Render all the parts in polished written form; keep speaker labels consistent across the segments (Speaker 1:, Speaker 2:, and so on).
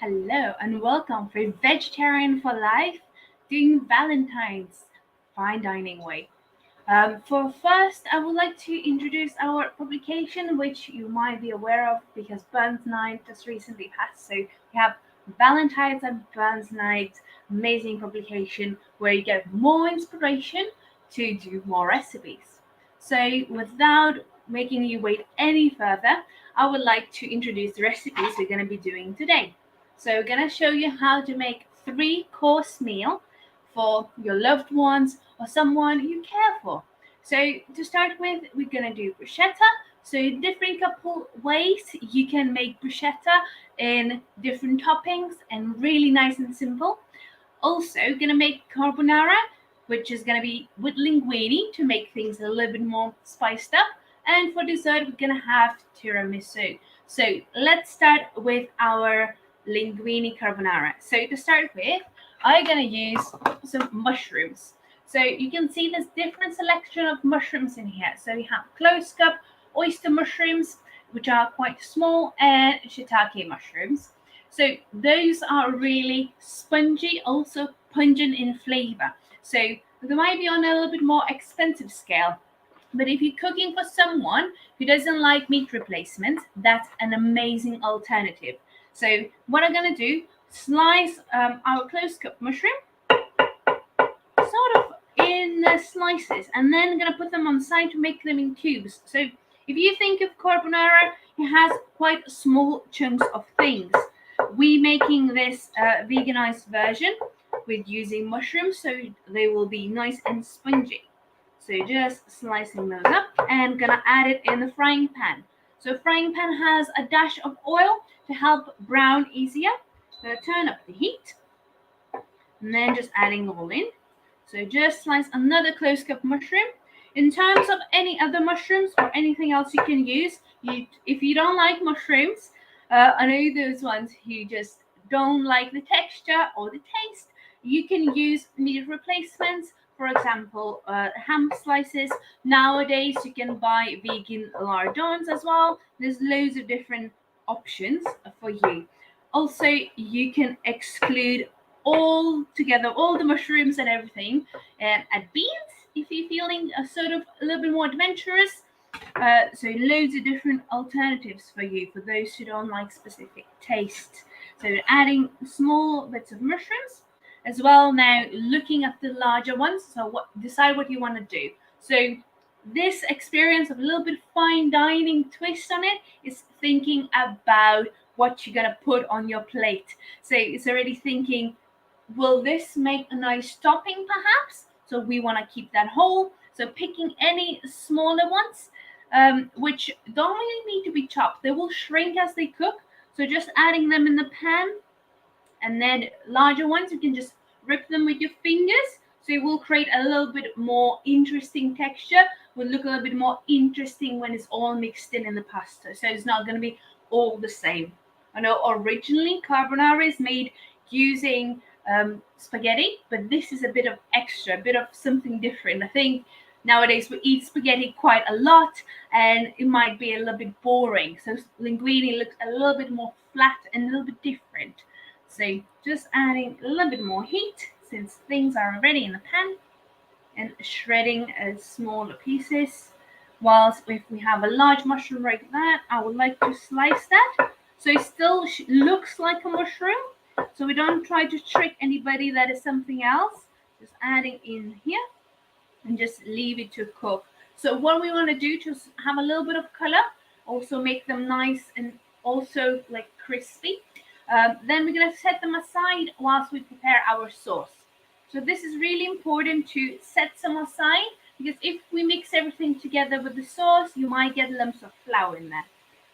Speaker 1: Hello and welcome for Vegetarian for Life, doing Valentine's fine dining way. For first, I would like to introduce our publication, which you might be aware of because Burns Night just recently passed. So we have Valentine's and Burns Night, amazing publication where you get more inspiration to do more recipes. So without making you wait any further, I would like to introduce the recipes we're going to be doing today. So we're going to show you how to make three-course meal for your loved ones or someone you care for. So to start with, we're going to do bruschetta. So different couple ways you can make bruschetta in different toppings and really nice and simple. Also going to make carbonara, which is going to be with linguine to make things a little bit more spiced up. And for dessert, we're going to have tiramisu. So let's start with our linguine carbonara. So to start with, I'm going to use some mushrooms. So you can see there's different selection of mushrooms in here. So we have close cup, oyster mushrooms, which are quite small, and shiitake mushrooms. So those are really spongy, also pungent in flavor. So they might be on a little bit more expensive scale. But if you're cooking for someone who doesn't like meat replacements, that's an amazing alternative. So what I'm going to do, slice our close cup mushroom, sort of in slices, and then I'm going to put them on the side to make them in cubes. So if you think of carbonara, it has quite small chunks of things. We making this veganized version with using mushrooms, so they will be nice and spongy. So just slicing those up and gonna add it in the frying pan. So frying pan has a dash of oil to help brown easier. Gonna turn up the heat and then just adding all in. So just slice another close cup mushroom. In terms of any other mushrooms or anything else you can use, if you don't like mushrooms, I know those ones who just don't like the texture or the taste, you can use meat replacements. For example, ham slices. Nowadays, you can buy vegan lardons as well. There's loads of different options for you. Also, you can exclude all together all the mushrooms and everything, and add beans if you're feeling sort of a little bit more adventurous. So loads of different alternatives for you for those who don't like specific taste. So adding small bits of mushrooms as well. Now looking at the larger ones, so decide what you want to do. So this experience of a little bit fine dining twist on it is thinking about what you're gonna put on your plate. So it's already thinking, will this make a nice topping perhaps? So we want to keep that whole. So picking any smaller ones, which don't really need to be chopped. They will shrink as they cook. So just adding them in the pan. And then larger ones, you can just rip them with your fingers. So it will create a little bit more interesting texture. Will look a little bit more interesting when it's all mixed in the pasta. So it's not going to be all the same. I know originally carbonara is made using spaghetti, but this is a bit of extra, a bit of something different. I think nowadays we eat spaghetti quite a lot and it might be a little bit boring. So linguine looks a little bit more flat and a little bit different. So just adding a little bit more heat since things are already in the pan and shredding as smaller pieces. Whilst if we have a large mushroom like that, I would like to slice that. So it still looks like a mushroom. So we don't try to trick anybody that is something else. Just adding in here and just leave it to cook. So what we want to do to have a little bit of color, also make them nice and also like crispy. Then we're going to set them aside whilst we prepare our sauce. So this is really important to set some aside because if we mix everything together with the sauce, you might get lumps of flour in there.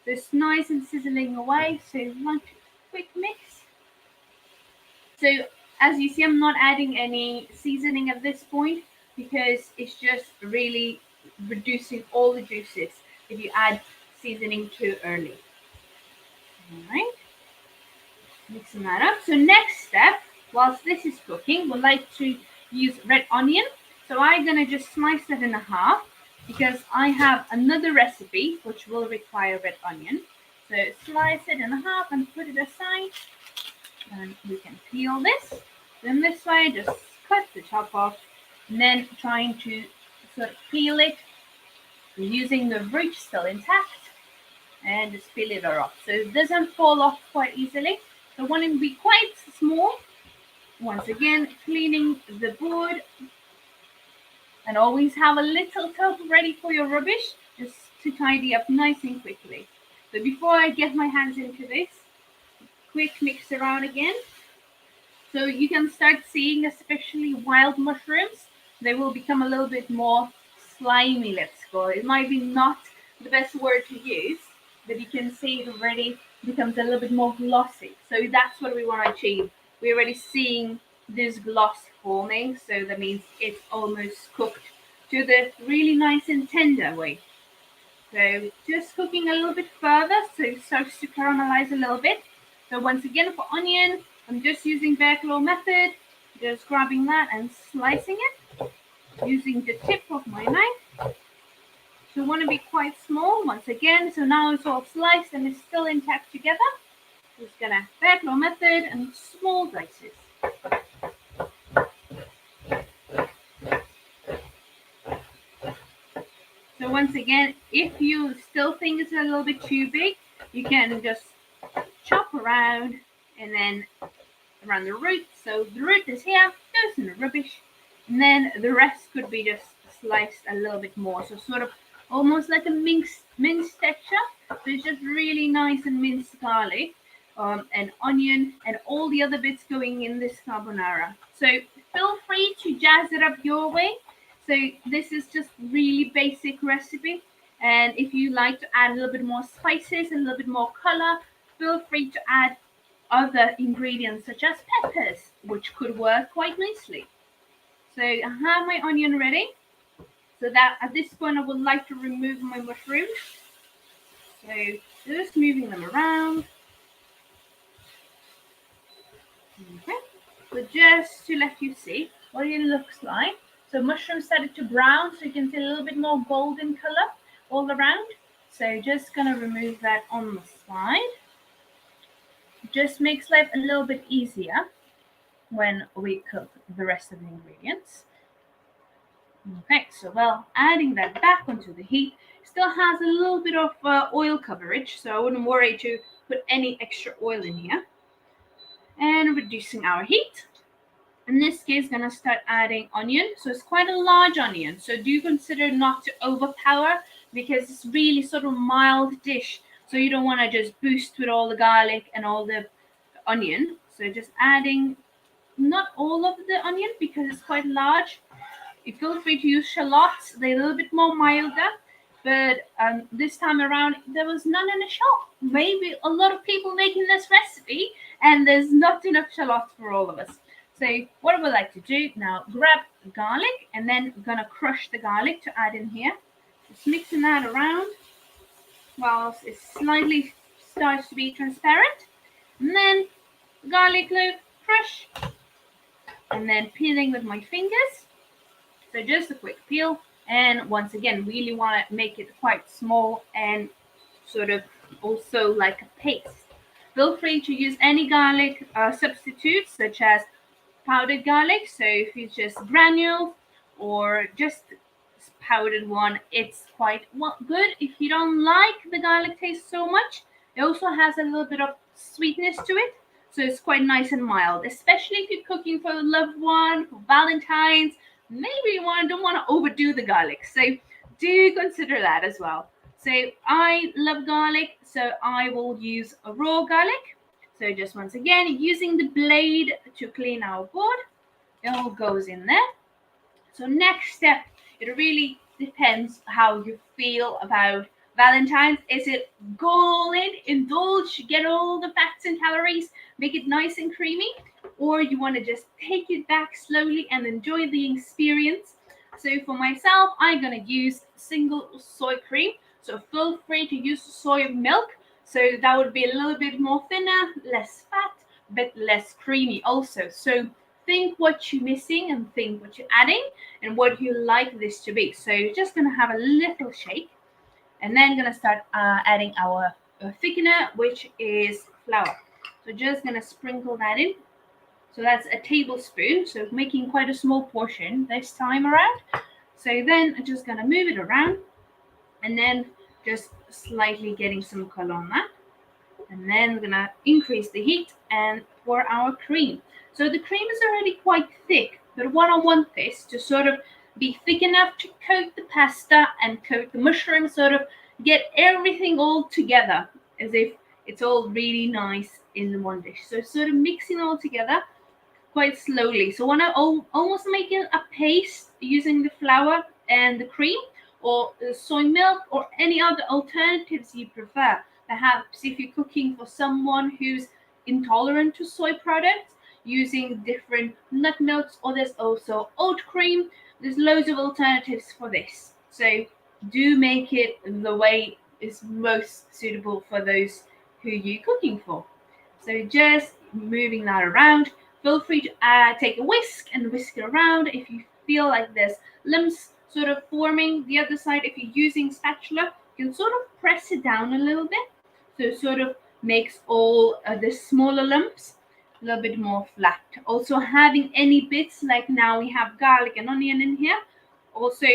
Speaker 1: So it's nice and sizzling away. So one quick mix. So as you see, I'm not adding any seasoning at this point because it's just really reducing all the juices if you add seasoning too early. All right. Mixing that up. So next step, whilst this is cooking, we'd like to use red onion. So I'm going to just slice that in half because I have another recipe which will require red onion. So slice it in half and put it aside. And we can peel this. Then this way, just cut the top off, and then trying to sort of peel it using the root still intact, and just peel it off so it doesn't fall off quite easily. So want to be quite small. Once again, cleaning the board, and always have a little tub ready for your rubbish, just to tidy up nice and quickly. So before I get my hands into this, quick mix around again. So you can start seeing, especially wild mushrooms, they will become a little bit more slimy, let's go. It might be not the best word to use, but you can see it already becomes a little bit more glossy. So that's what we want to achieve. We're already seeing this gloss forming, so that means it's almost cooked to the really nice and tender way. So just cooking a little bit further so it starts to caramelize a little bit. So once again, for onion, I'm just using back roll method, just grabbing that and slicing it using the tip of my knife. So want to be quite small once again. So now it's all sliced and it's still intact together. Just gonna back roll method and small dices. So once again, if you still think it's a little bit too big, you can just chop around and then around the root. So the root is here, goes in the rubbish, and then the rest could be just sliced a little bit more. So sort of almost like a minced texture. So it's just really nice and minced garlic and onion and all the other bits going in this carbonara. So feel free to jazz it up your way. So this is just really basic recipe. And if you like to add a little bit more spices and a little bit more color, feel free to add other ingredients such as peppers, which could work quite nicely. So I have my onion ready. So that at this point I would like to remove my mushrooms. So just moving them around. Okay. So just to let you see what it looks like. So mushrooms started to brown, so you can see a little bit more golden color all around. So just gonna remove that on the side. Just makes life a little bit easier when we cook the rest of the ingredients. Okay, so well, adding that back onto the heat still has a little bit of oil coverage, so I wouldn't worry to put any extra oil in here. And reducing our heat. In this case, gonna start adding onion. So it's quite a large onion. So do consider not to overpower because it's really sort of mild dish. So you don't want to just boost with all the garlic and all the onion. So just adding not all of the onion because it's quite large. You feel free to use shallots. They're a little bit more milder. But this time around, there was none in the shop. Maybe a lot of people making this recipe, and there's not enough shallots for all of us. So what I would like to do now, grab garlic, and then I'm gonna crush the garlic to add in here. Just mixing that around whilst it slightly starts to be transparent. And then garlic clove, crush, and then peeling with my fingers. So just a quick peel. And once again, really want to make it quite small and sort of also like a paste. Feel free to use any garlic substitutes such as powdered garlic. So if it's just granules or just powdered one, it's quite good. If you don't like the garlic taste so much, it also has a little bit of sweetness to it. So it's quite nice and mild, especially if you're cooking for a loved one, for Valentine's. Maybe you don't want to overdo the garlic. So do consider that as well. So I love garlic, so I will use a raw garlic. So just once again, using the blade to clean our board, it all goes in there. So next step, it really depends how you feel about Valentine's. Is it go in, indulge, get all the fats and calories, make it nice and creamy, or you want to just take it back slowly and enjoy the experience? So for myself, I'm gonna use single soy cream. So feel free to use soy milk. So that would be a little bit more thinner, less fat, but less creamy also. So think what you're missing and think what you're adding and what you like this to be. So you're just gonna have a little shake, and then gonna start adding our thickener, which is flour. So just gonna sprinkle that in. So that's a tablespoon, so making quite a small portion this time around. So then I'm just gonna move it around and then just slightly getting some color on that. And then we're gonna increase the heat and pour our cream. So the cream is already quite thick, but what I want this to sort of be thick enough to coat the pasta and coat the mushroom, sort of get everything all together as if it's all really nice in the one dish. So sort of mixing all together quite slowly. So when I almost making a paste using the flour and the cream or the soy milk or any other alternatives you prefer. Perhaps if you're cooking for someone who's intolerant to soy products, using different nut milks, or there's also oat cream. There's loads of alternatives for this. So do make it the way is most suitable for those who you're cooking for. So just moving that around. Feel free to take a whisk and whisk it around if you feel like there's lumps sort of forming. The other side, if you're using spatula, you can sort of press it down a little bit, so it sort of makes all the smaller lumps a little bit more flat. Also, having any bits like now we have garlic and onion in here, also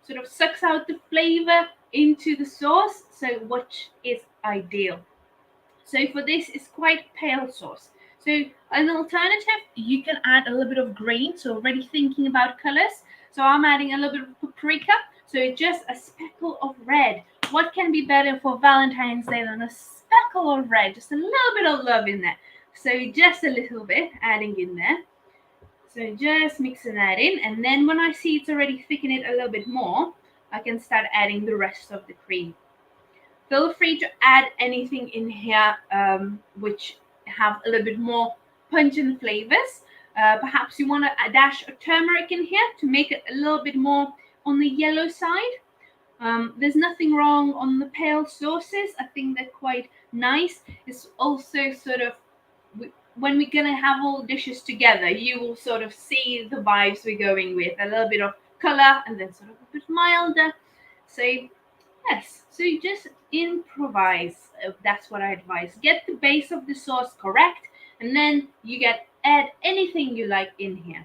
Speaker 1: sort of sucks out the flavor into the sauce, so which is ideal. So for this, it's quite pale sauce. So an alternative, you can add a little bit of green. So already thinking about colors. So I'm adding a little bit of paprika. So just a speckle of red. What can be better for Valentine's Day than a speckle of red? Just a little bit of love in there. So just a little bit adding in there. So just mixing that in. And then when I see it's already thickening it a little bit more, I can start adding the rest of the cream. Feel free to add anything in here which have a little bit more pungent flavors. Perhaps you want a dash of turmeric in here to make it a little bit more on the yellow side. There's nothing wrong on the pale sauces. I think they're quite nice. It's also sort of, when we're going to have all dishes together, you will sort of see the vibes we're going with. A little bit of color and then sort of a bit milder. So yes, so you just improvise. That's what I advise. Get the base of the sauce correct, and then you get add anything you like in here.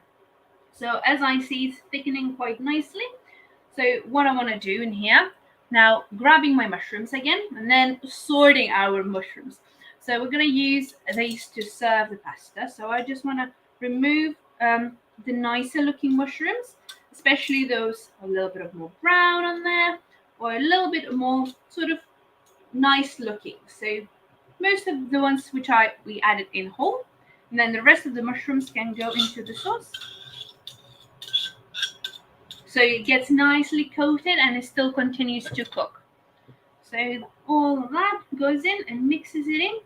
Speaker 1: So as I see, it's thickening quite nicely. So what I want to do in here now, grabbing my mushrooms again, and then sorting our mushrooms. So we're going to use these to serve the pasta. So I just want to remove the nicer looking mushrooms, especially those a little bit of more brown on there, or a little bit more sort of nice looking. So most of the ones which we added in whole, and then the rest of the mushrooms can go into the sauce. So it gets nicely coated and it still continues to cook. So all of that goes in and mixes it in.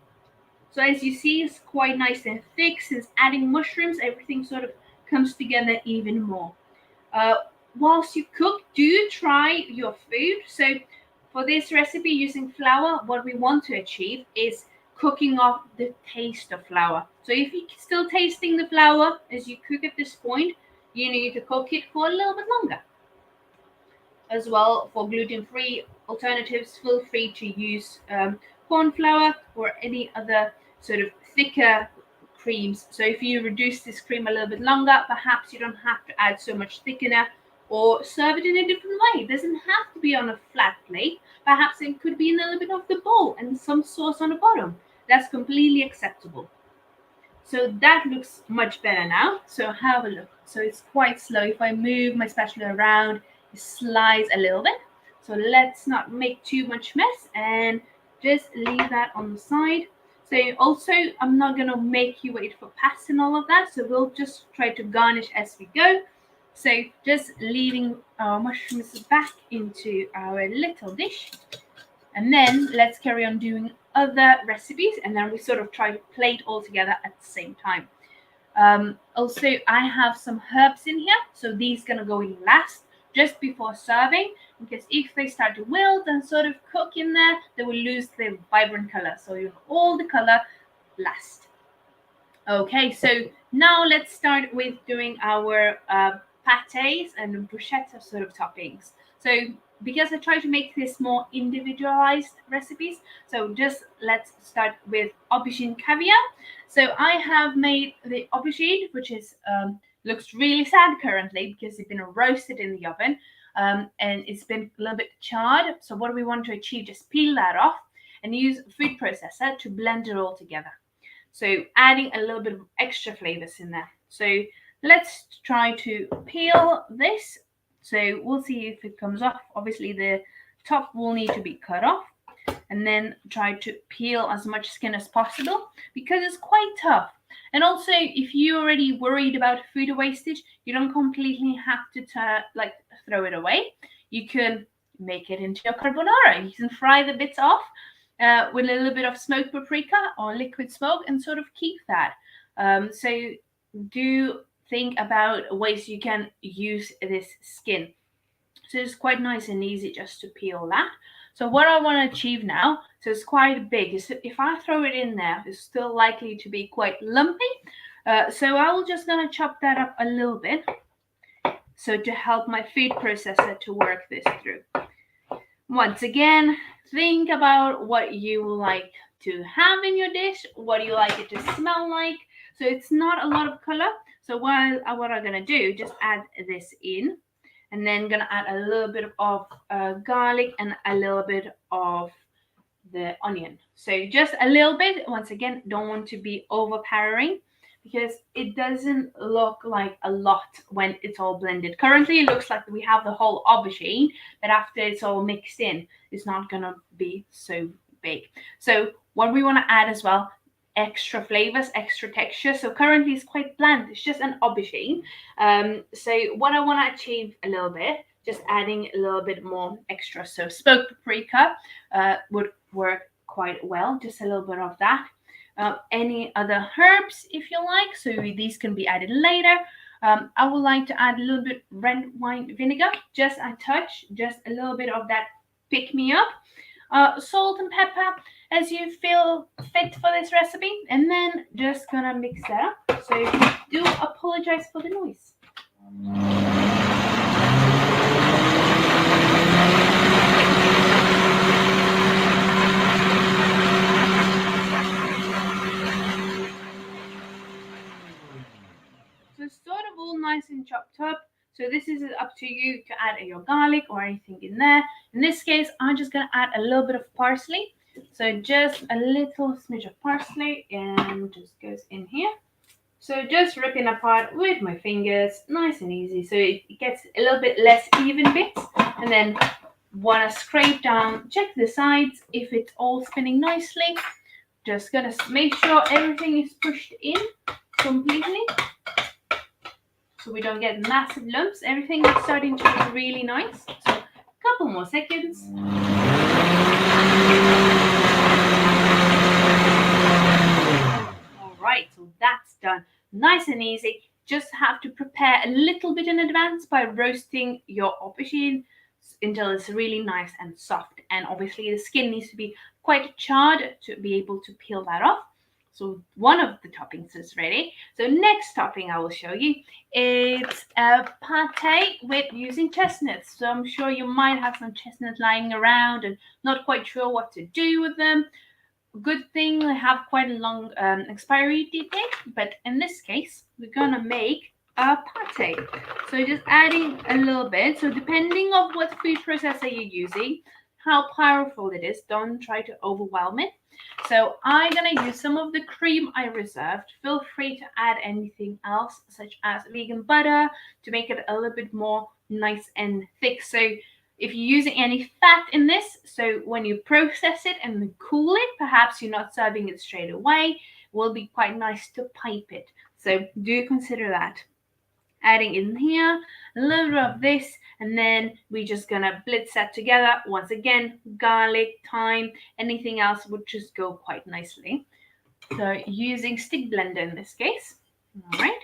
Speaker 1: So as you see, it's quite nice and thick. Since adding mushrooms, everything sort of comes together even more. Whilst you cook, do try your food. So for this recipe using flour, what we want to achieve is cooking off the taste of flour. So if you're still tasting the flour as you cook at this point, you need to cook it for a little bit longer. As well, for gluten-free alternatives, feel free to use corn flour or any other sort of thicker creams. So if you reduce this cream a little bit longer, perhaps you don't have to add so much thickener or serve it in a different way. It doesn't have to be on a flat plate. Perhaps it could be in a little bit of the bowl and some sauce on the bottom. That's completely acceptable. So that looks much better now. So have a look. So it's quite slow. If I move my spatula around, it slides a little bit. So let's not make too much mess and just leave that on the side. So also, I'm not going to make you wait for pasta and all of that. So we'll just try to garnish as we go. So just leaving our mushrooms back into our little dish. And then let's carry on doing other recipes, and then we sort of try to plate all together at the same time. Also, I have some herbs in here, so these gonna go in last, just before serving, because if they start to wilt and sort of cook in there, they will lose their vibrant color. So you want all the color last. Okay, so now let's start with doing our pates and bruschetta sort of toppings. So because I try to make this more individualized recipes. So just let's start with aubergine caviar. So I have made the aubergine, which is looks really sad currently because it's been roasted in the oven, and it's been a little bit charred. So what we want to achieve, just peel that off and use a food processor to blend it all together. So adding a little bit of extra flavors in there. So let's try to peel this. So we'll see if it comes off. Obviously the top will need to be cut off, and then try to peel as much skin as possible because it's quite tough. And also, if you're already worried about food wastage, you don't completely have to throw it away. You can make it into your carbonara. You can fry the bits off with a little bit of smoked paprika or liquid smoke and sort of keep that. So do think about ways you can use this skin. So it's quite nice and easy just to peel that. So what I want to achieve now, so it's quite big, is if I throw it in there, it's still likely to be quite lumpy. So I will just gonna chop that up a little bit, so to help my food processor to work this through. Once again, think about what you like to have in your dish, what do you like it to smell like. So it's not a lot of color. So what I'm gonna do, just add this in, and then gonna add a little bit of garlic and a little bit of the onion. So just a little bit. Once again, don't want to be overpowering because it doesn't look like a lot when it's all blended. Currently, it looks like we have the whole aubergine, but after it's all mixed in, it's not gonna be so big. So what we want to add as well, extra flavors, extra texture. So currently it's quite bland. It's just an aubergine. So what I want to achieve a little bit, just adding a little bit more extra. So smoked paprika would work quite well. Just a little bit of that. Any other herbs if you like. So these can be added later. I would like to add a little bit red wine vinegar, just a touch, just a little bit of that pick me up. Salt and pepper as you feel fit for this recipe, and then just gonna mix that up. So do apologize for the noise. So sort of all nice and chopped up. So this is up to you to add your garlic or anything in there. In this case, I'm just gonna add a little bit of parsley. So just a little smidge of parsley and just goes in here. So just ripping apart with my fingers, nice and easy. So it gets a little bit less even bits. And then wanna scrape down, check the sides if it's all spinning nicely. Just gonna make sure everything is pushed in completely, so we don't get massive lumps. Everything is starting to look really nice. So a couple more seconds. All right, so that's done. Nice and easy. Just have to prepare a little bit in advance by roasting your aubergine until it's really nice and soft. And obviously the skin needs to be quite charred to be able to peel that off. So one of the toppings is ready. So next topping I will show you is a pate with using chestnuts. So I'm sure you might have some chestnuts lying around and not quite sure what to do with them. Good thing they have quite a long expiry date, but in this case we're gonna make a pate. So just adding a little bit. So depending on what food processor you're using, how powerful it is, don't try to overwhelm it. So I'm gonna use some of the cream I reserved. Feel free to add anything else, such as vegan butter, to make it a little bit more nice and thick. So if you're using any fat in this, so when you process it and cool it, perhaps you're not serving it straight away, it will be quite nice to pipe it. So do consider that. Adding in here a little bit of this, and then we're just gonna blitz that together. Once again, garlic, thyme, anything else would just go quite nicely. So using stick blender in this case. All right.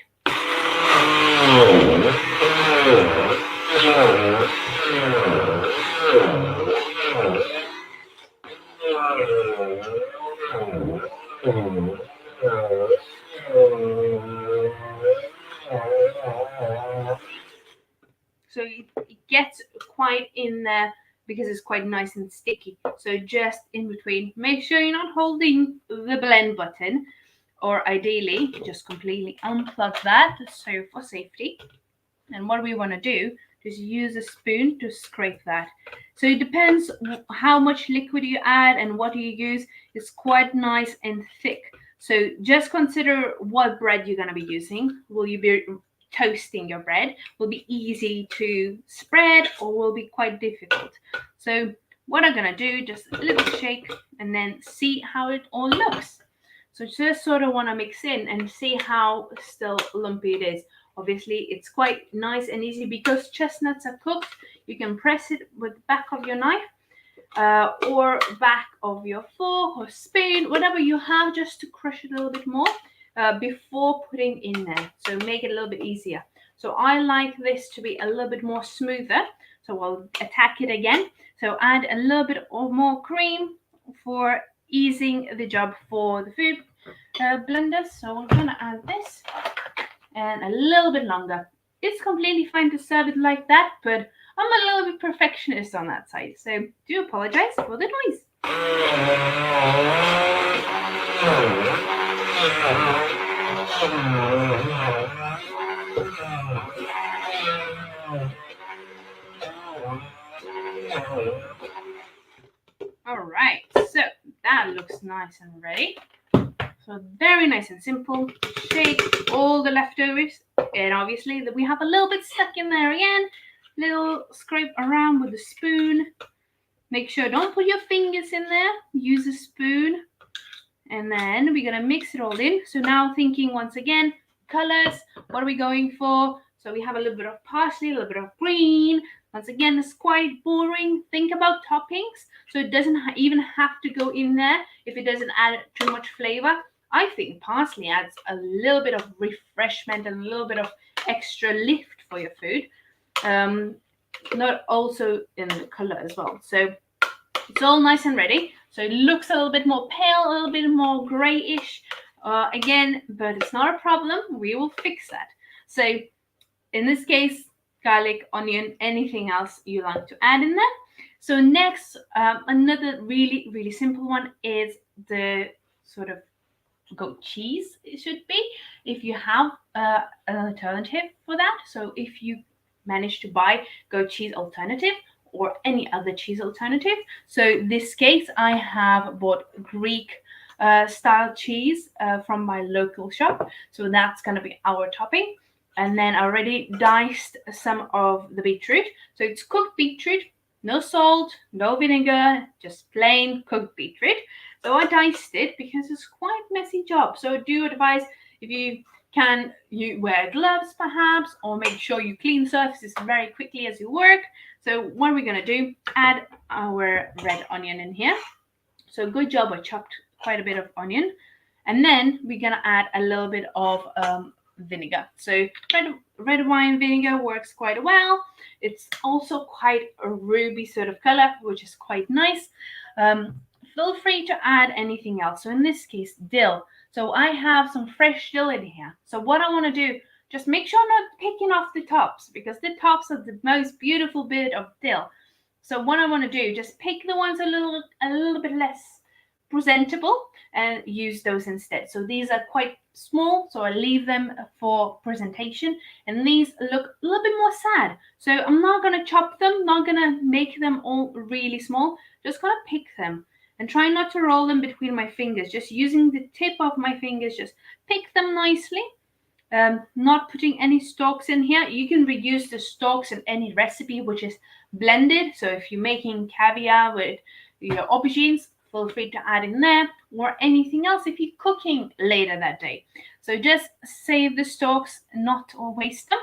Speaker 1: So it gets quite in there because it's quite nice and sticky. So just in between, make sure you're not holding the blend button, or ideally just completely unplug that, so for safety. And what we want to do is use a spoon to scrape that. So it depends how much liquid you add and what you use. It's quite nice and thick. So just consider what bread you're going to be using. Will you be toasting your bread? Will be easy to spread or will be quite difficult? So what I'm going to do, just a little shake and then see how it all looks. So just sort of want to mix in and see how still lumpy it is. Obviously, it's quite nice and easy because chestnuts are cooked. You can press it with the back of your knife or back of your fork or spoon, whatever you have, just to crush it a little bit more before putting in there. So make it a little bit easier. So I like this to be a little bit more smoother. So I'll attack it again. So add a little bit or more cream for easing the job for the food blender. So I'm gonna add this and a little bit longer. It's completely fine to serve it like that, but I'm a little bit perfectionist on that side, so do apologize for the noise. All right, so that looks nice and ready. So very nice and simple. Shake all the leftovers, and obviously we have a little bit stuck in there again. Little scrape around with a spoon. Make sure don't put your fingers in there. Use a spoon, and then we're gonna mix it all in. So now thinking once again, colors. What are we going for? So we have a little bit of parsley, a little bit of green. Once again, it's quite boring. Think about toppings. So it doesn't even have to go in there if it doesn't add too much flavor. I think parsley adds a little bit of refreshment and a little bit of extra lift for your food. Not also in the color as well. So it's all nice and ready. So it looks a little bit more pale, a little bit more grayish again, but it's not a problem. We will fix that. So in this case, garlic, onion, anything else you like to add in there. So next, another really, really simple one is the sort of goat cheese, it should be, if you have an alternative for that. So if you manage to buy goat cheese alternative or any other cheese alternative. So this case, I have bought Greek style cheese from my local shop. So that's going to be our topping. And then I already diced some of the beetroot. So it's cooked beetroot, no salt, no vinegar, just plain cooked beetroot. So I diced it because it's quite messy job. So do advise, if you can, you wear gloves perhaps, or make sure you clean surfaces very quickly as you work. So what are we going to do? Add our red onion in here. So good job, I chopped quite a bit of onion. And then we're going to add a little bit of vinegar. So red wine vinegar works quite well. It's also quite a ruby sort of color, which is quite nice. Feel free to add anything else. So in this case, dill. So I have some fresh dill in here. So what I want to do, just make sure I'm not picking off the tops, because the tops are the most beautiful bit of dill. So what I want to do, just pick the ones a little bit less presentable and use those instead. So these are quite small, so I leave them for presentation, and these look a little bit more sad. So I'm not going to chop them, not going to make them all really small, just going to pick them and try not to roll them between my fingers, just using the tip of my fingers, just pick them nicely. Not putting any stalks in here. You can reuse the stalks in any recipe which is blended. So if you're making caviar with your aubergines, feel free to add in there, or anything else if you're cooking later that day. So just save the stalks, not or waste them.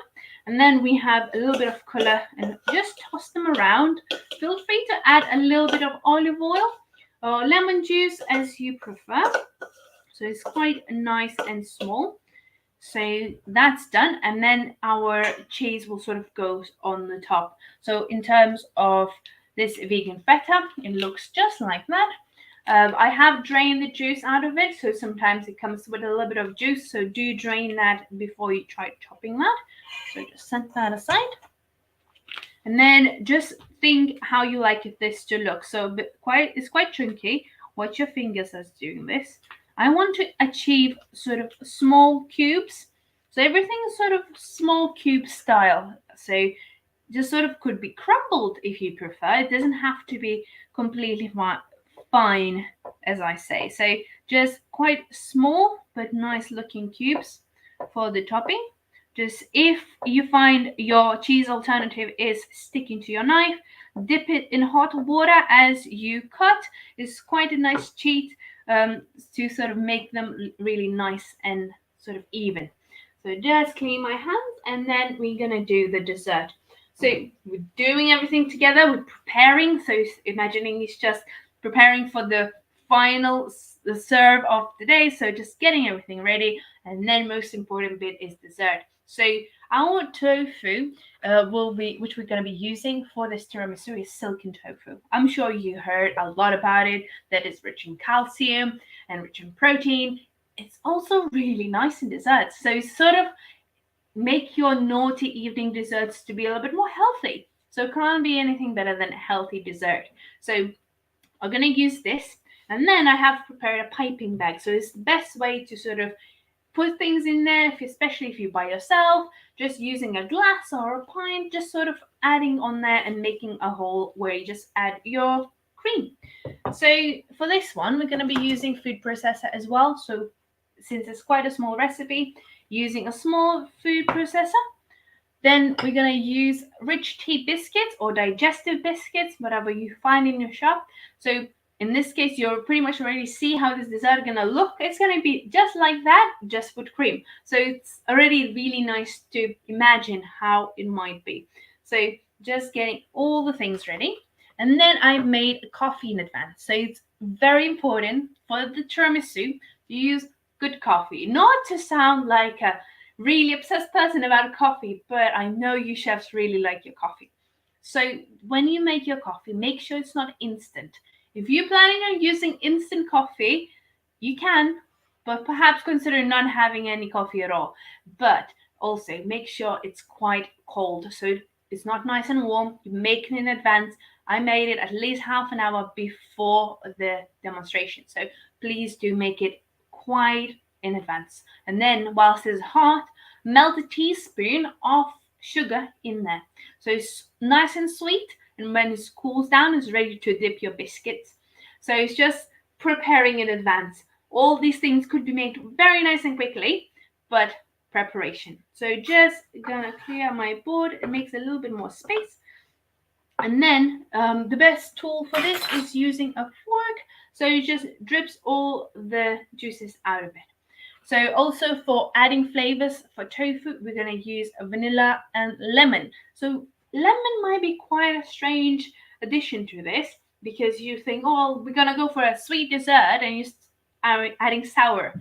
Speaker 1: And then we have a little bit of color and just toss them around. Feel free to add a little bit of olive oil or lemon juice as you prefer. So it's quite nice and small. So that's done, and then our cheese will sort of go on the top. So in terms of this vegan feta, it looks just like that. I have drained the juice out of it, so sometimes it comes with a little bit of juice, so do drain that before you try chopping that. So just set that aside. And then just think how you like this to look. So it's quite tricky. Watch your fingers as doing this. I want to achieve sort of small cubes. So everything is sort of small cube style. So just sort of could be crumbled if you prefer. It doesn't have to be completely fine, as I say. So just quite small but nice looking cubes for the topping. Just if you find your cheese alternative is sticking to your knife, dip it in hot water as you cut. It's quite a nice cheat to sort of make them really nice and sort of even. So just clean my hands and then we're gonna do the dessert. So we're doing everything together, we're preparing. So imagining it's just preparing for the final the serve of the day. So just getting everything ready. And then most important bit is dessert. So our tofu will be, which we're going to be using for this tiramisu, is silken tofu. I'm sure you heard a lot about it, that it's rich in calcium and rich in protein. It's also really nice in desserts. So sort of make your naughty evening desserts to be a little bit more healthy. So it can't be anything better than a healthy dessert. So I'm going to use this. And then I have prepared a piping bag. So it's the best way to sort of put things in there, especially if you're by yourself, just using a glass or a pint, just sort of adding on there and making a hole where you just add your cream. So for this one, we're going to be using food processor as well. So since it's quite a small recipe, using a small food processor. Then we're going to use rich tea biscuits or digestive biscuits, whatever you find in your shop. So in this case, you'll pretty much already see how this dessert is going to look. It's going to be just like that, just with cream. So it's already really nice to imagine how it might be. So just getting all the things ready. And then I've made coffee in advance. So it's very important for the tiramisu to use good coffee. Not to sound like a really obsessed person about coffee, but I know you chefs really like your coffee. So when you make your coffee, make sure it's not instant. If you're planning on using instant coffee, you can, but perhaps consider not having any coffee at all. But also make sure it's quite cold, so it's not nice and warm. You make it in advance. I made it at least half an hour before the demonstration, so please do make it quite in advance. And then whilst it's hot, melt a teaspoon of sugar in there. So it's nice and sweet, and when it cools down, it's ready to dip your biscuits. So it's just preparing in advance. All these things could be made very nice and quickly, but preparation. So just gonna clear my board. It makes a little bit more space. And then the best tool for this is using a fork. So it just drips all the juices out of it. So also for adding flavors for tofu, we're going to use vanilla and lemon. So lemon might be quite a strange addition to this because you think, oh, we're going to go for a sweet dessert and you are adding sour.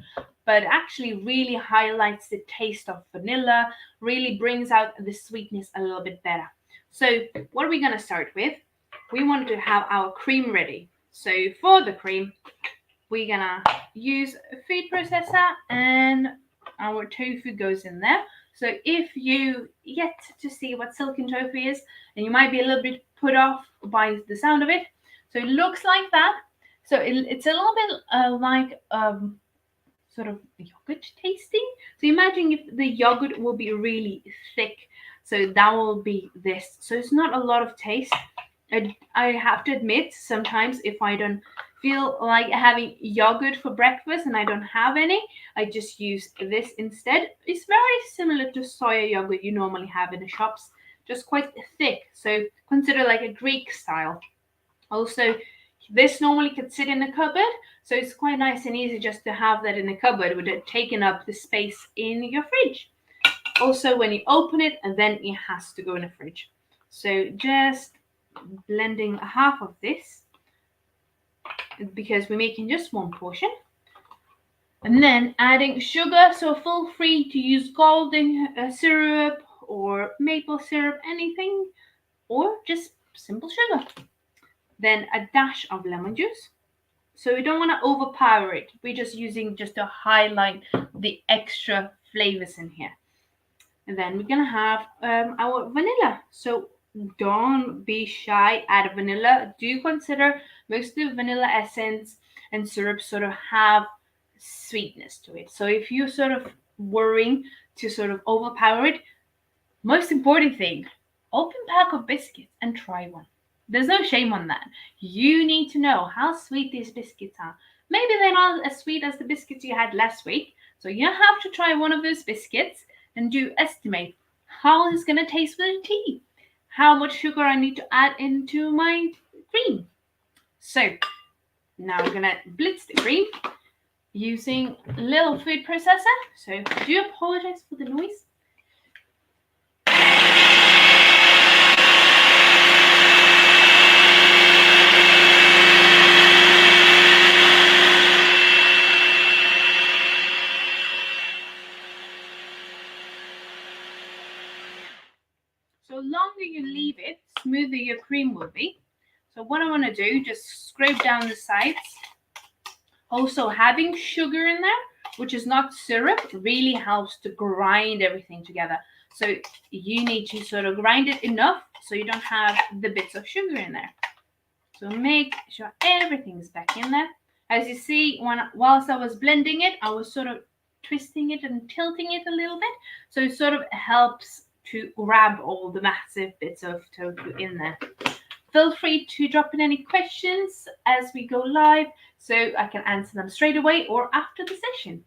Speaker 1: But actually really highlights the taste of vanilla, really brings out the sweetness a little bit better. So what are we going to start with? We want to have our cream ready. So for the cream, we're gonna use a food processor and our tofu goes in there. So if you yet to see what silken tofu is, and you might be a little bit put off by the sound of it, so it looks like that. So it's a little bit like sort of yogurt tasting. So imagine if the yogurt will be really thick. So that will be this. So it's not a lot of taste. I have to admit, sometimes if I don't feel like having yogurt for breakfast and I don't have any, I just use this instead. It's very similar to soya yogurt you normally have in the shops, just quite thick. So consider like a Greek style. Also, this normally could sit in a cupboard, so it's quite nice and easy just to have that in the cupboard with it taking up the space in your fridge. Also, when you open it, and then it has to go in the fridge. So just blending half of this because we're making just one portion. And then adding sugar, so feel free to use golden syrup or maple syrup, anything, or just simple sugar. Then a dash of lemon juice. So we don't want to overpower it. We're just using just to highlight the extra flavors in here. And then we're going to have our vanilla. So don't be shy. Add vanilla. Do consider most of the vanilla essence and syrup sort of have sweetness to it. So if you're sort of worrying to sort of overpower it, most important thing, open pack of biscuits and try one. There's no shame on that. You need to know how sweet these biscuits are. Maybe they're not as sweet as the biscuits you had last week, so you have to try one of those biscuits and do estimate how it's gonna taste with the tea. How much sugar I need to add into my cream. So now I'm gonna blitz the cream using a little food processor. So I do apologize for the noise. So longer you leave it, smoother your cream will be. So what I want to do, just scrape down the sides. Also, having sugar in there, which is not syrup, really helps to grind everything together. So you need to sort of grind it enough so you don't have the bits of sugar in there. So make sure everything's back in there. As you see, whilst I was blending it, I was sort of twisting it and tilting it a little bit. So it sort of helps to grab all the massive bits of tofu in there. Feel free to drop in any questions as we go live so I can answer them straight away or after the session.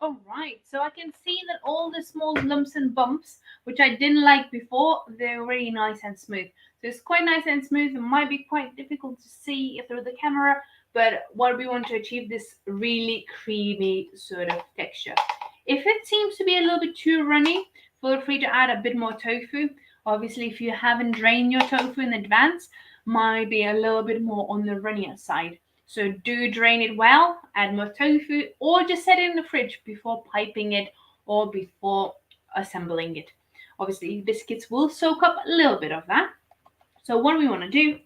Speaker 1: All right, so I can see that all the small lumps and bumps, which I didn't like before, they're really nice and smooth. So it's quite nice and smooth. It might be quite difficult to see through the camera, but what we want to achieve this really creamy sort of texture. If it seems to be a little bit too runny, feel free to add a bit more tofu. Obviously, if you haven't drained your tofu in advance, might be a little bit more on the runnier side. So do drain it well, add more tofu, or just set it in the fridge before piping it or before assembling it. Obviously, biscuits will soak up a little bit of that. So what we want to do,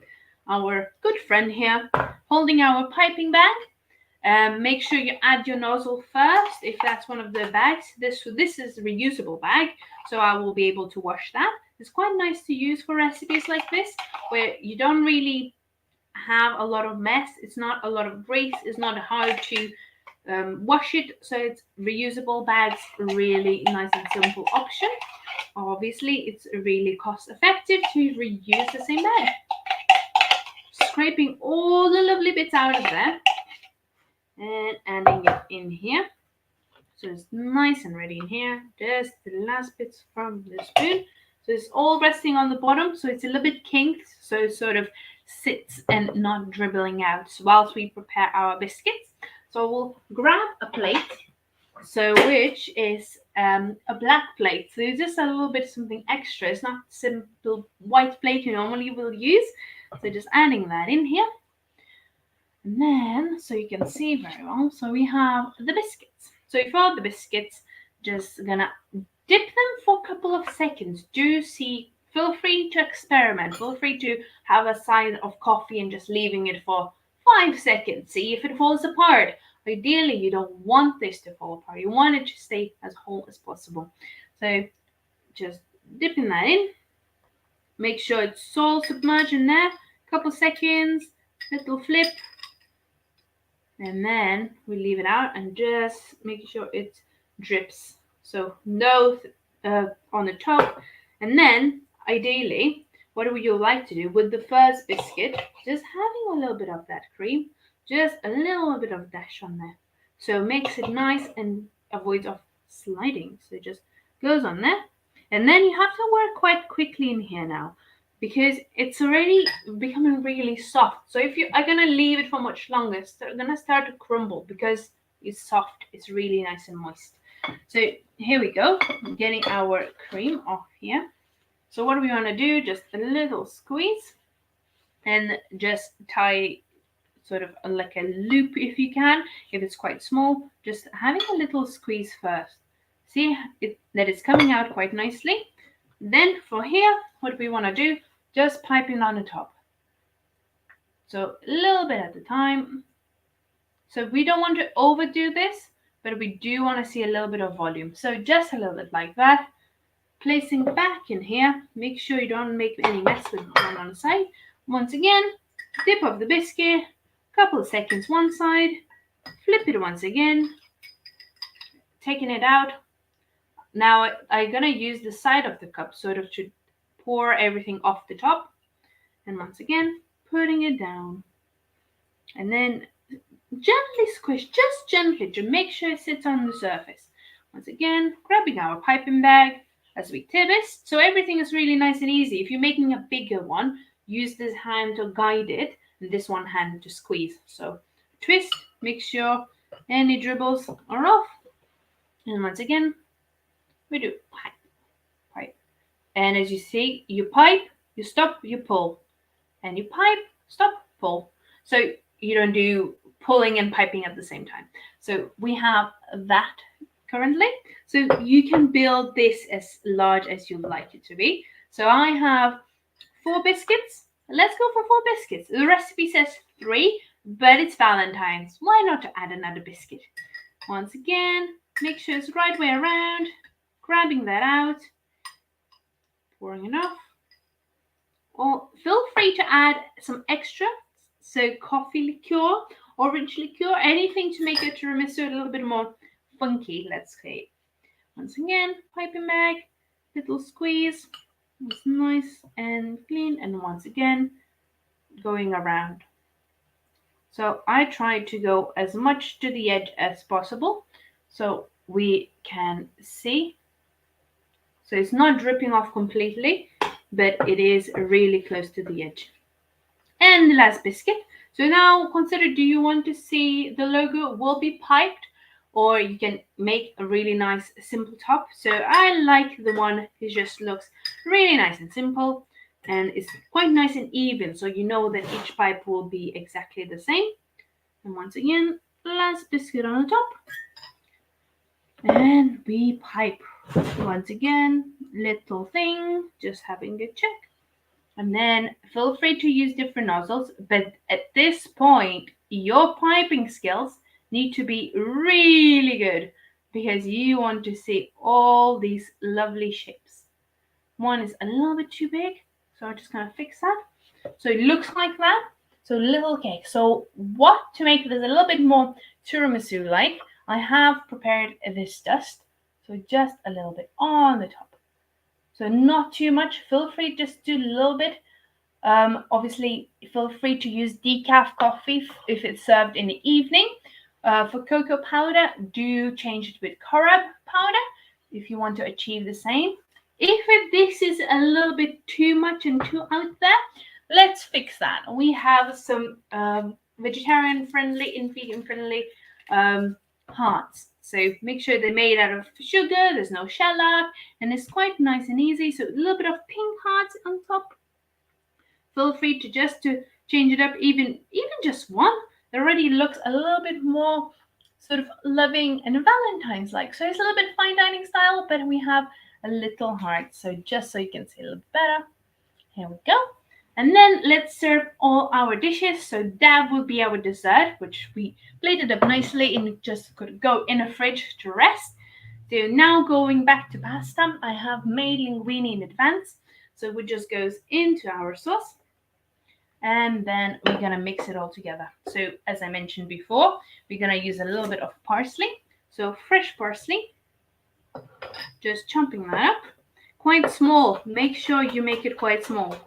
Speaker 1: our good friend here, holding our piping bag, make sure you add your nozzle first if that's one of the bags. This is a reusable bag, so I will be able to wash that. It's quite nice to use for recipes like this, where you don't really have a lot of mess. It's not a lot of grease. It's not hard to wash it. So it's reusable bags, really nice and simple option. Obviously, it's really cost effective to reuse the same bag. Scraping all the lovely bits out of there and adding it in here. So it's nice and ready in here. Just the last bits from the spoon. So it's all resting on the bottom, so it's a little bit kinked, so it sort of sits and not dribbling out whilst we prepare our biscuits. So we'll grab a plate, so which is a black plate. So it's just a little bit something extra. It's not simple white plate you normally will use. So just adding that in here. And then, so you can see very well, so we have the biscuits. So for the biscuits, just gonna dip them for a couple of seconds. Feel free to experiment. Feel free to have a side of coffee and just leaving it for 5 seconds. See if it falls apart. Ideally, you don't want this to fall apart. You want it to stay as whole as possible. So just dipping that in. Make sure it's all submerged in there. Couple seconds, little flip. And then we leave it out and just make sure it drips. So no on the top. And then ideally, what would you like to do with the first biscuit? Just having a little bit of that cream, just a little bit of dash on there. So it makes it nice and avoids of sliding. So it just goes on there. And then you have to work quite quickly in here now, because it's already becoming really soft. So if you are going to leave it for much longer, it's going to start to crumble because it's soft. It's really nice and moist. So here we go. I'm getting our cream off here. So what do we want to do? Just a little squeeze and just tie sort of like a loop if you can. If it's quite small, just having a little squeeze first. See that it's coming out quite nicely. Then for here, what we want to do, just piping on the top. So a little bit at a time. So we don't want to overdo this, but we do want to see a little bit of volume. So just a little bit like that. Placing back in here, make sure you don't make any mess with one on the side. Once again, dip of the biscuit, couple of seconds one side, flip it once again, taking it out. Now I'm gonna use the side of the cup sort of to pour everything off the top. And once again, putting it down. And then gently squish, just gently to make sure it sits on the surface. Once again, grabbing our piping bag as we twist. So everything is really nice and easy. If you're making a bigger one, use this hand to guide it and this one hand to squeeze. So twist, make sure any dribbles are off. And once again, we do pipe, pipe. And as you see, you pipe, you stop, you pull. And you pipe, stop, pull. So you don't do pulling and piping at the same time. So we have that currently. So you can build this as large as you like it to be. So I have 4 biscuits. Let's go for 4 biscuits. The recipe says 3, but it's Valentine's. Why not add another biscuit? Once again, make sure it's the right way around. Grabbing that out. Pouring enough. Or feel free to add some extra. So coffee liqueur, orange liqueur, anything to make your tiramisu a little bit more funky, let's say. Once again, piping bag, little squeeze. It's nice and clean. And once again, going around. So I try to go as much to the edge as possible so we can see. So it's not dripping off completely, but it is really close to the edge. And the last biscuit. So now consider, do you want to see the logo will be piped, or you can make a really nice simple top. So I like the one that just looks really nice and simple, and it's quite nice and even, so you know that each pipe will be exactly the same. And once again, last biscuit on the top. And we pipe. Once again, little thing, just having a check. And then feel free to use different nozzles, but at this point, your piping skills need to be really good because you want to see all these lovely shapes. One is a little bit too big, so I'm just going to fix that. So it looks like that. So little cake. So what to make this a little bit more tiramisu-like, I have prepared this dust. So just a little bit on the top. So not too much. Feel free just do a little bit. Obviously, feel free to use decaf coffee if it's served in the evening. For cocoa powder, do change it with carob powder if you want to achieve the same. If this is a little bit too much and too out there, let's fix that. We have some vegetarian friendly and vegan friendly hearts. So make sure they're made out of sugar, there's no shellac, and it's quite nice and easy. So a little bit of pink hearts on top. Feel free to just to change it up, even just one. It already looks a little bit more sort of loving and Valentine's like. So it's a little bit fine dining style, but we have a little heart. So just so you can see a little better. Here we go. And then let's serve all our dishes. So that will be our dessert, which we plated up nicely and just could go in a fridge to rest. So now going back to pasta, I have made linguine in advance. So it just goes into our sauce. And then we're going to mix it all together. So as I mentioned before, we're going to use a little bit of parsley. So fresh parsley. Just chopping that up. Quite small. Make sure you make it quite small.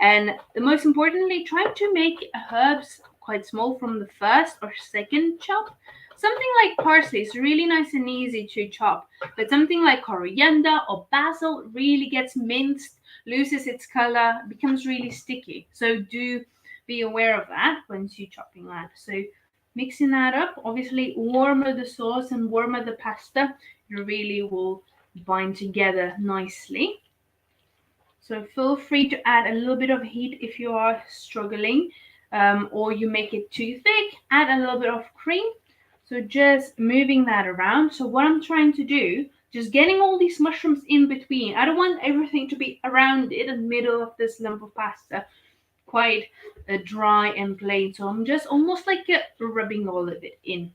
Speaker 1: And most importantly, try to make herbs quite small from the first or second chop. Something like parsley is really nice and easy to chop, but something like coriander or basil really gets minced, loses its color, becomes really sticky. So do be aware of that once you're chopping that. So mixing that up, obviously warmer the sauce and warmer the pasta, it really will bind together nicely. So feel free to add a little bit of heat if you are struggling. or you make it too thick, add a little bit of cream. So just moving that around. So what I'm trying to do, just getting all these mushrooms in between. I don't want everything to be around in the middle of this lump of pasta, quite dry and plain. So I'm just almost like rubbing all of it in.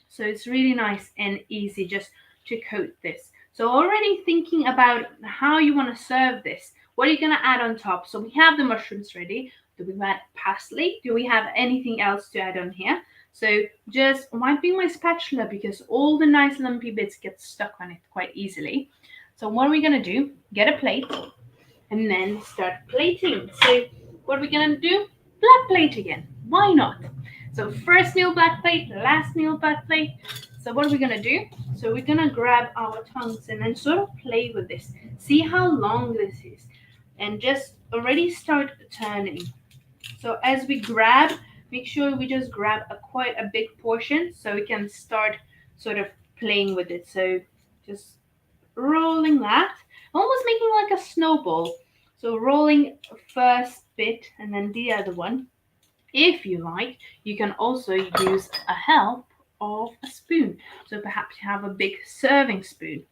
Speaker 1: So it's really nice and easy just to coat this. So already thinking about how you want to serve this. What are you going to add on top? So we have the mushrooms ready. Do we add parsley? Do we have anything else to add on here? So just wiping my spatula because all the nice lumpy bits get stuck on it quite easily. So what are we going to do? Get a plate and then start plating. So what are we going to do? Black plate again. Why not? So first nail black plate, last nail black plate. So what are we gonna do? So we're gonna grab our tongues and then sort of play with this. See how long this is. And just already start turning. So as we grab, make sure we just grab quite a big portion so we can start sort of playing with it. So just rolling that, almost making like a snowball. So rolling first bit and then the other one. If you like, you can also use a help of a spoon. So perhaps you have a big serving spoon,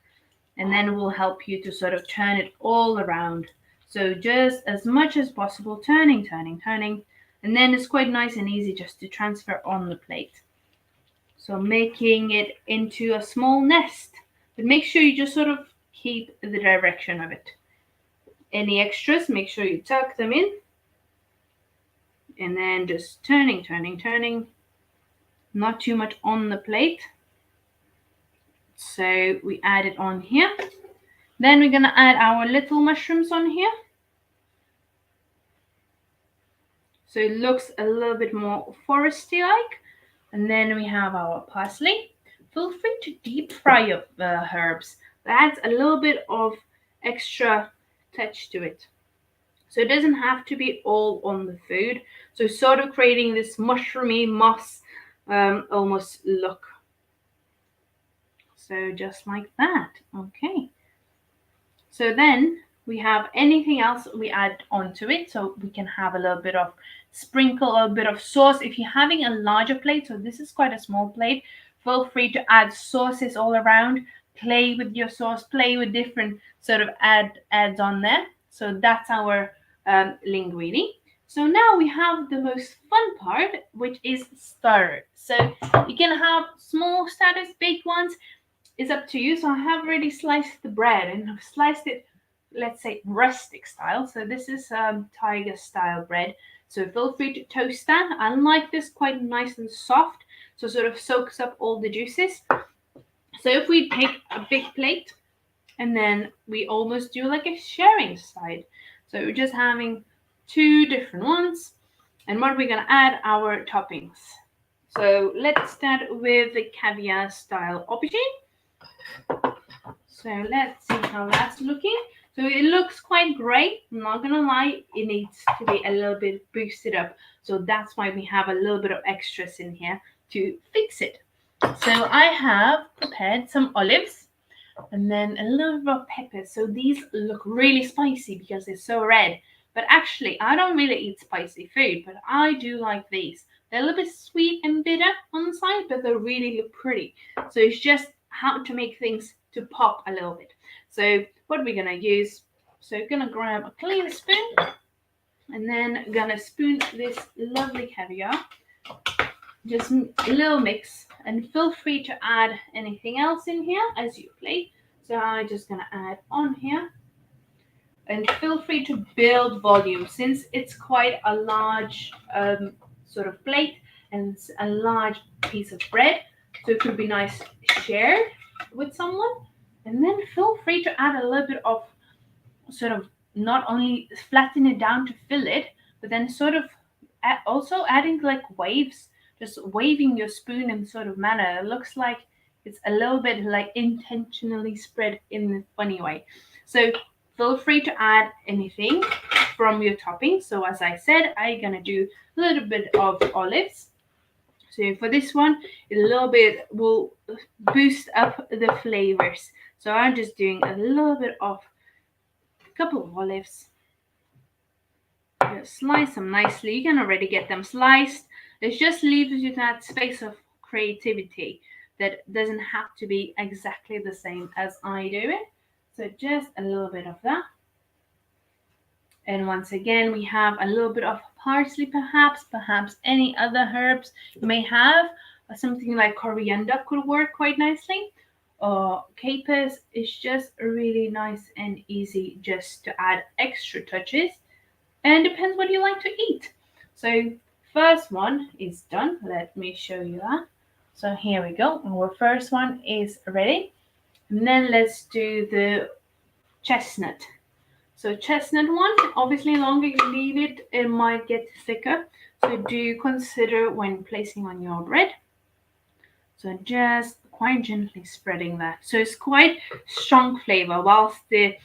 Speaker 1: and then it will help you to sort of turn it all around. So just as much as possible, turning, turning, turning, and then it's quite nice and easy just to transfer on the plate. So making it into a small nest, but make sure you just sort of keep the direction of it. Any extras, make sure you tuck them in, and then just turning, turning, turning. Not too much on the plate. So we add it on here. Then we're gonna add our little mushrooms on here. So it looks a little bit more foresty like. And then we have our parsley. Feel free to deep fry your herbs. That adds a little bit of extra touch to it. So it doesn't have to be all on the food. So sort of creating this mushroomy moss almost look. So just like that. Okay. So then we have anything else we add onto it. So we can have a little bit of sprinkle, a bit of sauce. If you're having a larger plate, so this is quite a small plate, feel free to add sauces all around. Play with your sauce, play with different sort of adds on there. So that's our linguine. So now we have the most fun part, which is starter. So you can have small starters, big ones. It's up to you. So I have already sliced the bread and I've sliced it, let's say, rustic style. So this is tiger style bread. So feel free to toast that. I like this quite nice and soft, so sort of soaks up all the juices. So if we take a big plate and then we almost do like a sharing side. So we're just having two different ones. And what are we going to add? Our toppings. So let's start with the caviar style aubergine. So let's see how that's looking. So it looks quite great. I'm not gonna lie, it needs to be a little bit boosted up. So that's why we have a little bit of extras in here to fix it. So I have prepared some olives and then a little bit of pepper. So these look really spicy because they're so red. But actually, I don't really eat spicy food, but I do like these. They're a little bit sweet and bitter on the side, but they really look pretty. So it's just how to make things to pop a little bit. So what we're gonna use, so gonna grab a clean spoon and then gonna spoon this lovely caviar. Just a little mix, and feel free to add anything else in here as you play. So I'm just gonna add on here. And feel free to build volume since it's quite a large sort of plate and it's a large piece of bread. So it could be nice shared with someone. And then feel free to add a little bit of sort of not only flatten it down to fill it, but then sort of also adding like waves, just waving your spoon in sort of manner. It looks like it's a little bit like intentionally spread in a funny way. So feel free to add anything from your topping. So as I said, I'm gonna do a little bit of olives. So for this one, a little bit will boost up the flavors. So I'm just doing a little bit of a couple of olives. Just slice them nicely. You can already get them sliced. It just leaves you that space of creativity that doesn't have to be exactly the same as I do it. So just a little bit of that. And once again, we have a little bit of parsley, perhaps any other herbs you may have. Something like coriander could work quite nicely. Capers is just really nice and easy just to add extra touches. And depends what you like to eat. So first one is done. Let me show you that. So here we go. Our first one is ready. And then let's do the chestnut. So chestnut one, obviously longer you leave it, it might get thicker. So do consider when placing on your bread. So just quite gently spreading that. So it's quite strong flavor, whilst the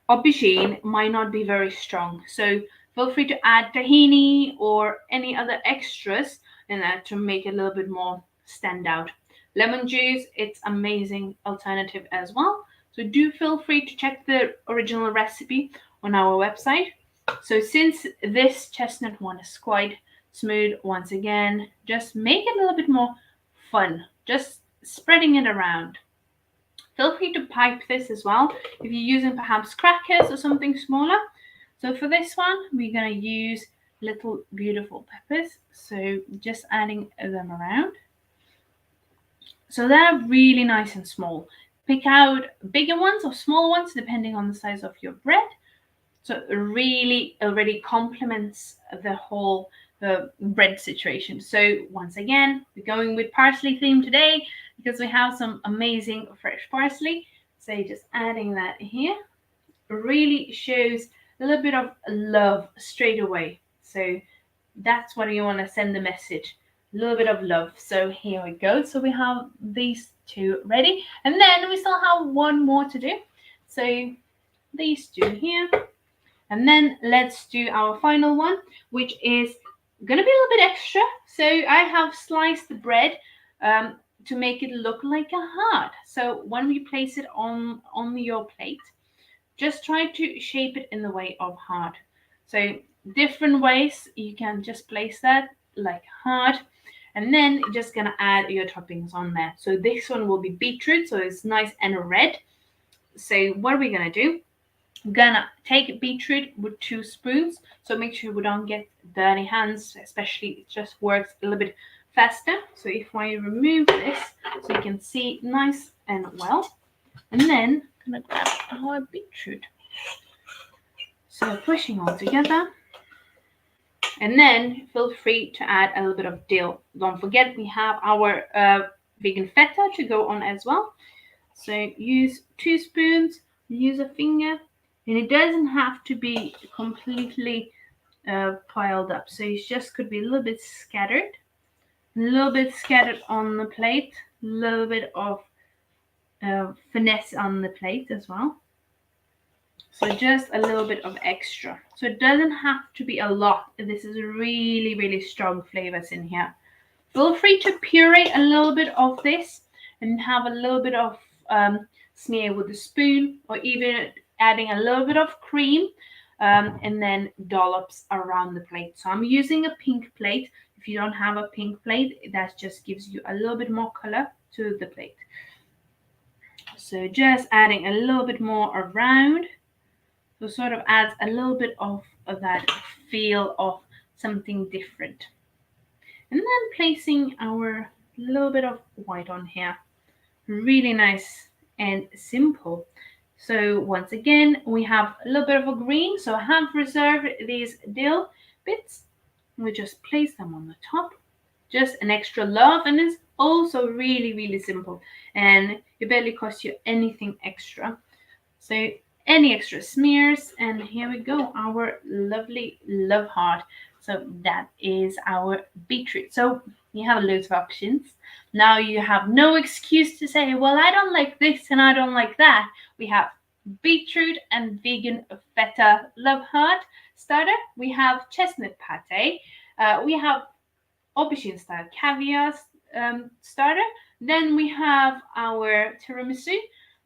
Speaker 1: aubergine might not be very strong. So feel free to add tahini or any other extras in that to make it a little bit more stand out. Lemon juice, it's amazing alternative as well. So do feel free to check the original recipe on our website. So since this chestnut one is quite smooth, once again, just make it a little bit more fun. Just spreading it around. Feel free to pipe this as well if you're using perhaps crackers or something smaller. So for this one, we're going to use little beautiful peppers. So just adding them around. So they're really nice and small. Pick out bigger ones or small ones depending on the size of your bread. So it really already complements the whole bread situation. So once again, we're going with parsley theme today because we have some amazing fresh parsley. So just adding that here really shows a little bit of love straight away. So that's what you want to send the message. A little bit of love. So here we go. So we have these two ready. And then we still have one more to do. So these two here. And then let's do our final one, which is gonna be a little bit extra. So I have sliced the bread to make it look like a heart. So when we place it on your plate, just try to shape it in the way of heart. So different ways you can just place that like heart. And then you're just gonna add your toppings on there. So this one will be beetroot, so it's nice and red. So what are we gonna do? I'm gonna take beetroot with 2 spoons. So make sure we don't get dirty hands, especially it just works a little bit faster. So if I remove this, so you can see nice and well. And then I'm gonna grab our beetroot. So pushing all together. And then feel free to add a little bit of dill. Don't forget we have our vegan feta to go on as well. So use 2 spoons, use a finger, and it doesn't have to be completely piled up. So it just could be a little bit on the plate, a little bit of finesse on the plate as well. So just a little bit of extra. So it doesn't have to be a lot. This is really, really strong flavors in here. Feel free to puree a little bit of this and have a little bit of smear with a spoon, or even adding a little bit of cream and then dollops around the plate. So I'm using a pink plate. If you don't have a pink plate, that just gives you a little bit more color to the plate. So just adding a little bit more around. So sort of adds a little bit of that feel of something different. And then placing our little bit of white on here. Really nice and simple. So once again, we have a little bit of a green. So I have reserved these dill bits. We just place them on the top. Just an extra love, and it's also really, really simple. And it barely costs you anything extra. So any extra smears, and here we go, our lovely love heart. So that is our beetroot. So you have loads of options. Now you have no excuse to say, well, I don't like this and I don't like that. We have beetroot and vegan feta love heart starter. We have chestnut pate. We have aubergine style caviar starter. Then we have our tiramisu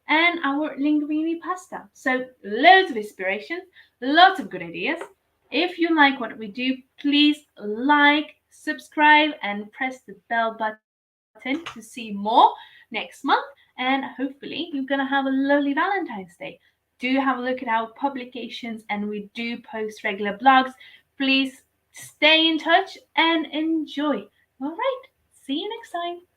Speaker 1: and our linguine pasta. So loads of inspiration, lots of good ideas. If you like what we do, please like, subscribe, and press the bell button to see more next month. And hopefully, you're going to have a lovely Valentine's Day. Do have a look at our publications, and we do post regular blogs. Please stay in touch and enjoy. All right, see you next time.